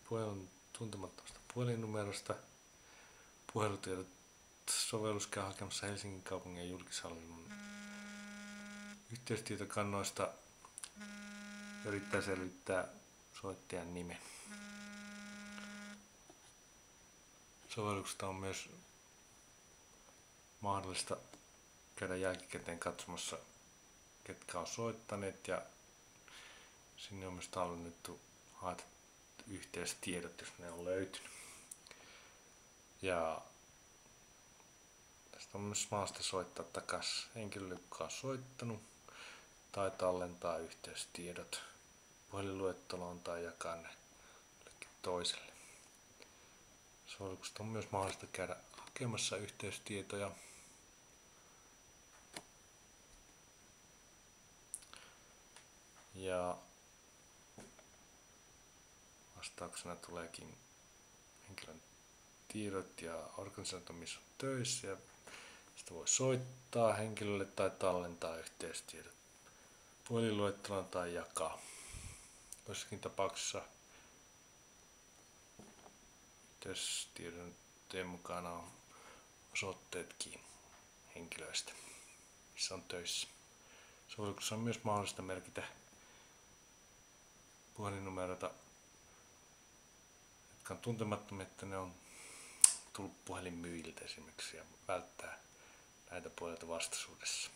puhelun tuntemattomasta puhelinnumerosta. Puhelutiedot sovellus käy hakemassa Helsingin kaupungin julkishallinnon yhteystietokannoista ja yrittää selvittää soittajan nimen. Sovelluksesta on myös mahdollista käydä jälkikäteen katsomassa, ketkä on soittaneet, ja sinne on myös tallennettu yhteystiedot, jos ne on löytynyt. Ja tästä on myös mahdollista soittaa takaisin henkilölle, joka on soittanut, tai tallentaa yhteystiedot puhelinluetteloon tai jakaa ne jollekin toiselle. Sovelluksesta on myös mahdollista käydä hakemassa yhteystietoja. Ja vastauksena tuleekin henkilön tiedot ja organisaatio, missä on töissä, ja sitä voi soittaa henkilölle tai tallentaa yhteystiedot puhelinluetteloon tai jakaa. Joissakin tapauksissa yhteystiedon mukana on osoitteetkin henkilöistä, missä on töissä. Sovelluksessa on myös mahdollista merkitä puhelinnumeroita, jotka on tuntemattomia, että ne on tullut puhelinmyyjiltä esimerkiksi, ja välttää näitä puolelta vastaisuudessa.